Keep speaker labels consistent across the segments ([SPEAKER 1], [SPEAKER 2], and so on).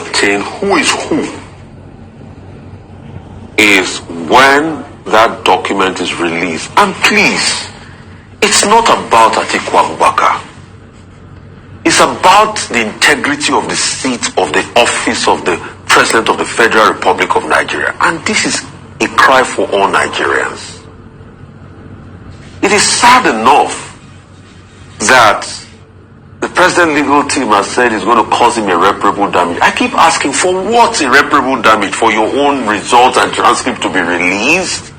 [SPEAKER 1] ascertain who is who is when that document is released. And please, it's not about Atiku Abubakar. It's about the integrity of the seat of the office of the President of the Federal Republic of Nigeria. And this is a cry for all Nigerians. It is sad enough that the President legal team has said it's going to cause him irreparable damage. I keep asking, for what irreparable damage? For your own results and transcript to be released?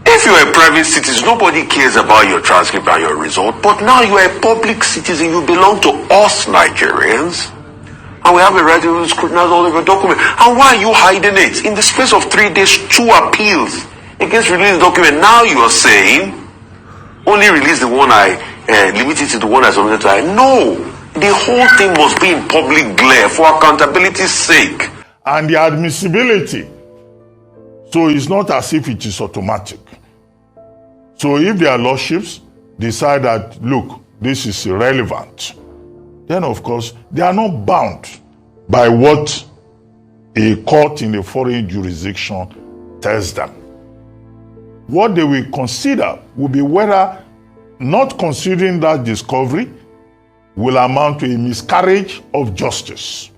[SPEAKER 1] If you're a private citizen, nobody cares about your transcript and your result. But now you are a public citizen. You belong to us Nigerians. And we have a right to scrutinize all of your documents. And why are you hiding it? In the space of 3 days, 2 appeals against releasing document. Now you are saying, only release the one limit it to the one I submitted to. No, the whole thing must be in public glare for accountability's sake.
[SPEAKER 2] And the admissibility. So it's not as if it is automatic. So if their lordships decide that, look, this is irrelevant, then of course they are not bound by what a court in a foreign jurisdiction tells them. What they will consider will be whether not considering that discovery will amount to a miscarriage of justice.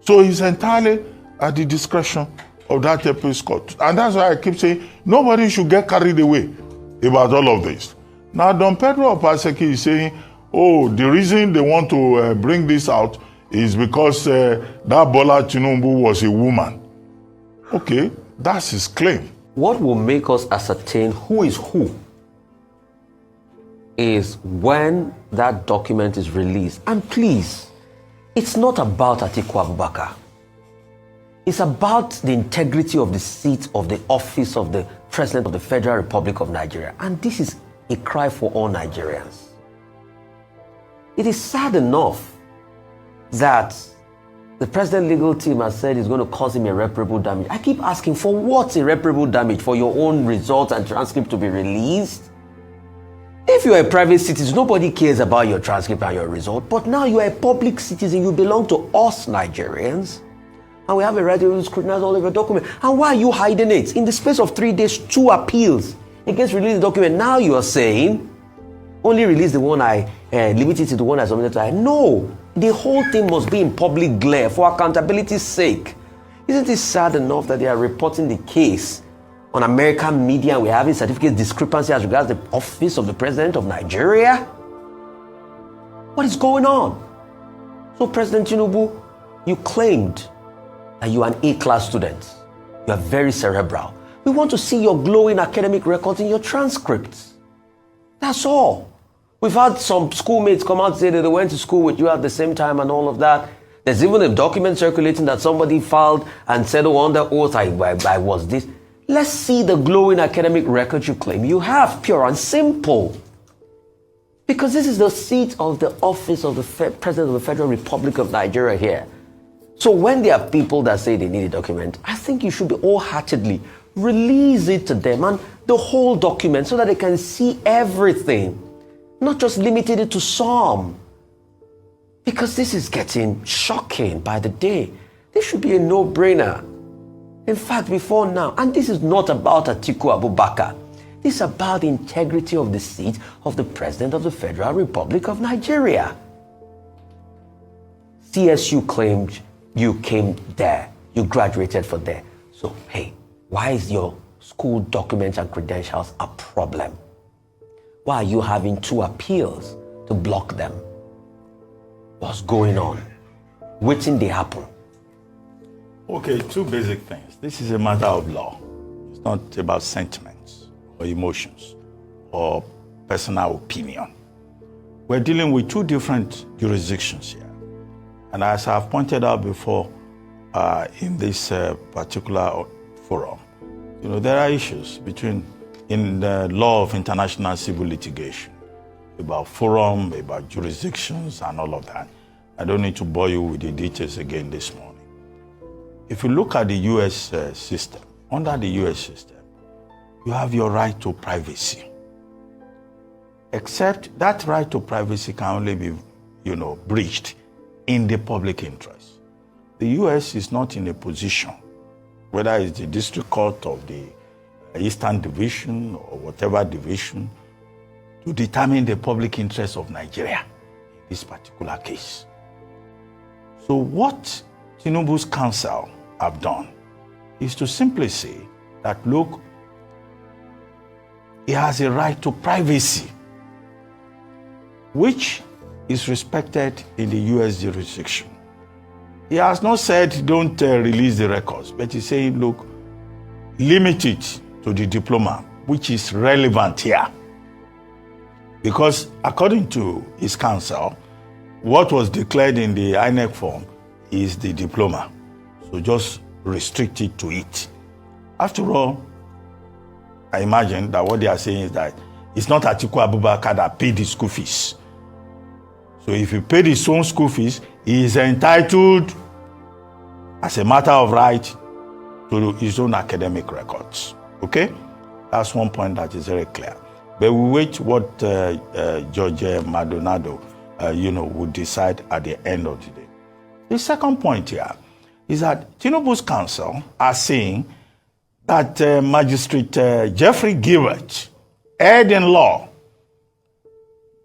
[SPEAKER 2] So it's entirely at the discretion of that appeals court. And that's why I keep saying nobody should get carried away about all of this. Now, Don Pedro Opaseki is saying, oh, the reason they want to bring this out is because that Bola Tinubu was a woman. Okay, that's his claim.
[SPEAKER 3] What will make us ascertain who is who is when that document is released. And please, it's not about Atiku Abubakar. It's about the integrity of the seat of the office of the President of the Federal Republic of Nigeria. And this is a cry for all Nigerians. It is sad enough that the President legal team has said it's going to cause him irreparable damage. I keep asking, for what irreparable damage? For your own results and transcript to be released? If you're a private citizen, nobody cares about your transcript and your result. But now you are a public citizen. You belong to us Nigerians. And we have a right to scrutinize all of your documents. And why are you hiding it? In the space of 3 days, 2 appeals against releasing the document. Now you are saying, only release the one limited to the one I submitted to. No, the whole thing must be in public glare for accountability's sake. Isn't it sad enough that they are reporting the case on American media and we're having certificate discrepancy as regards the office of the President of Nigeria? What is going on? So President Tinubu, you claimed that you are an A-class student. You are very cerebral. We want to see your glowing academic records in your transcripts. That's all. We've had some schoolmates come out and say that they went to school with you at the same time and all of that. There's even a document circulating that somebody filed and said, oh, under oath, I was this. Let's see the glowing academic records you claim you have, pure and simple. Because this is the seat of the office of the President of the Federal Republic of Nigeria here. So when there are people that say they need a document, I think you should be wholeheartedly release it to them and the whole document so that they can see everything, not just limited it to some. Because this is getting shocking by the day. This should be a no-brainer. In fact, before now, and this is not about Atiku Abubakar, this is about the integrity of the seat of the President of the Federal Republic of Nigeria. CSU claimed you came there, you graduated from there. So, hey, why is your school documents and credentials a problem? Why are you having 2 appeals to block them? What's going on? Waiting they happen.
[SPEAKER 2] Okay, 2 basic things. This is a matter of law. It's not about sentiments or emotions or personal opinion. We're dealing with 2 different jurisdictions here. And as I've pointed out before in this particular forum, there are issues in the law of international civil litigation about forum, about jurisdictions and all of that. I don't need to bore you with the details again this morning. If you look at the U.S. system, under the U.S. system, you have your right to privacy. Except that right to privacy can only be, breached in the public interest. the U.S. is not in a position, whether it's the district court of the Eastern Division or whatever division, to determine the public interest of Nigeria in this particular case. So what Tinubu's counsel have done is to simply say that, look, he has a right to privacy, which is respected in the U.S. jurisdiction. He has not said don't release the records, but he's saying, look, limit it to the diploma, which is relevant here. Because according to his counsel, what was declared in the INEC form is the diploma. So just restrict it to it. After all, I imagine that what they are saying is that it's not Atiku Abubakar that paid the school fees. So if he paid his own school fees, he is entitled, as a matter of right, to his own academic records. Okay? That's one point that is very clear. But we wait what Judge Maldonado, would decide at the end of the day. The second point here is that Tinubu's counsel are saying that Magistrate Jeffrey Gilbert erred in law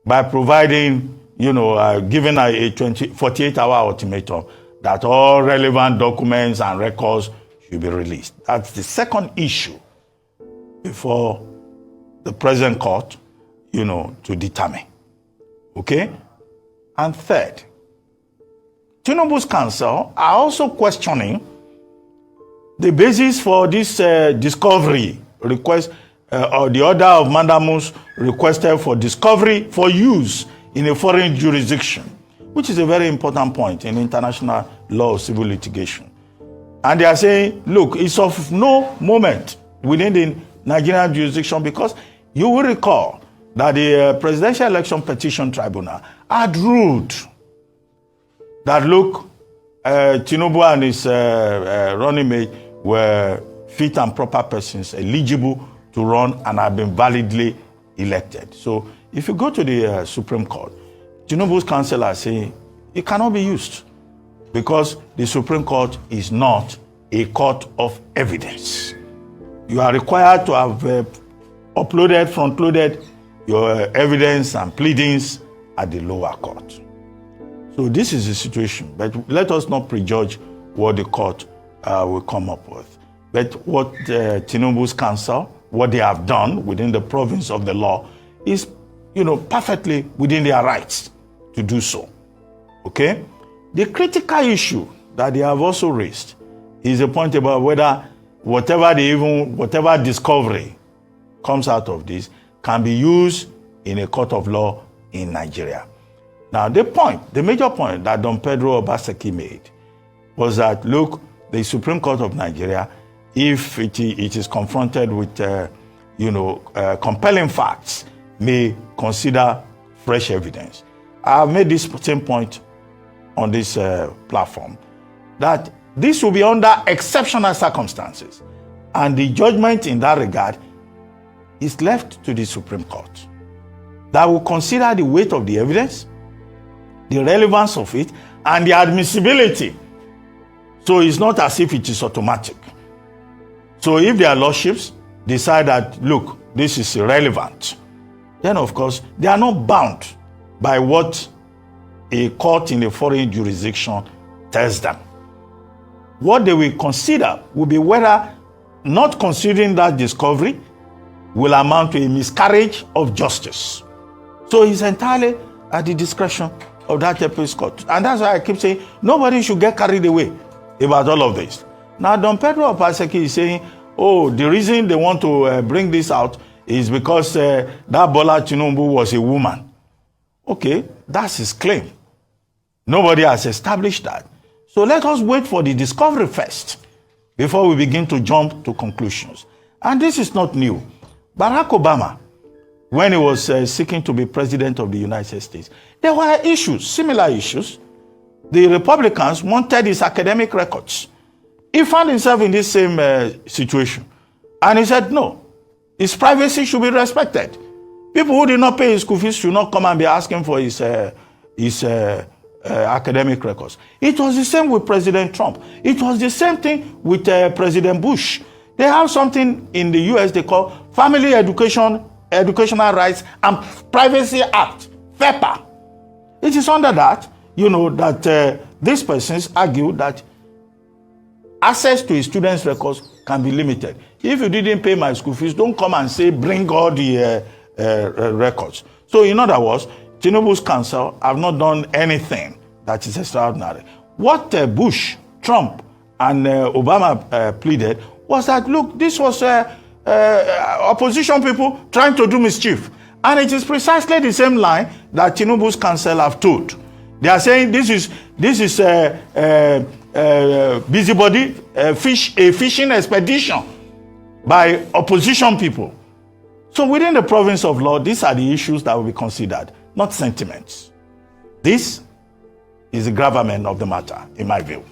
[SPEAKER 2] by providing, giving a 48-hour ultimatum that all relevant documents and records should be released. That's the second issue before the present court, to determine. Okay? And third, Tinubu's counsel are also questioning the basis for this discovery request, or the order of mandamus requested for discovery for use in a foreign jurisdiction, which is a very important point in international law of civil litigation. And they are saying, look, it's of no moment within the Nigerian jurisdiction, because you will recall that the Presidential Election Petition Tribunal had ruled that, look, Tinubu and his running mate were fit and proper persons eligible to run and have been validly elected. So if you go to the Supreme Court, Tinubu's counsel are saying it cannot be used because the Supreme Court is not a court of evidence. You are required to have front-loaded your evidence and pleadings at the lower court. So this is the situation, but let us not prejudge what the court will come up with. But what Tinubu's counsel, what they have done within the province of the law is, perfectly within their rights to do so. Okay? The critical issue that they have also raised is a point about whether whatever discovery comes out of this can be used in a court of law in Nigeria. Now, the major point that Don Pedro Obaseki made was that, look, the Supreme Court of Nigeria, if it is confronted with, compelling facts, may consider fresh evidence. I have made this same point on this platform, that this will be under exceptional circumstances, and the judgment in that regard is left to the Supreme Court, that will consider the weight of the evidence, the relevance of it, and the admissibility. So it's not as if it is automatic. So if their lordships decide that, look, this is irrelevant, then of course they are not bound by what a court in a foreign jurisdiction tells them. What they will consider will be whether not considering that discovery will amount to a miscarriage of justice. So it's entirely at the discretion of that appeals court. And that's why I keep saying nobody should get carried away about all of this. Now, Don Pedro Obaseki is saying, the reason they want to bring this out is because that Bola Tinubu was a woman. Okay, that's his claim. Nobody has established that. So let us wait for the discovery first before we begin to jump to conclusions. And this is not new. Barack Obama, when he was seeking to be president of the United States, there were issues, similar issues. The Republicans wanted his academic records. He found himself in this same situation. And he said, no, his privacy should be respected. People who did not pay his school fees should not come and be asking for his academic records. It was the same with President Trump. It was the same thing with President Bush. They have something in the US they call Family Educational Rights and Privacy Act, FEPA. It is under that, that these persons argue that access to a student's records can be limited. If you didn't pay my school fees, don't come and say, bring all the records. So in other words, Tinubu's counsel have not done anything that is extraordinary. What Bush, Trump, and Obama pleaded was that, look, this was opposition people trying to do mischief. And it is precisely the same line that Tinubu's counsel have told. They are saying this is busybody, a fishing expedition by opposition people. So within the province of law, these are the issues that will be considered, not sentiments. This is the gravamen of the matter, in my view.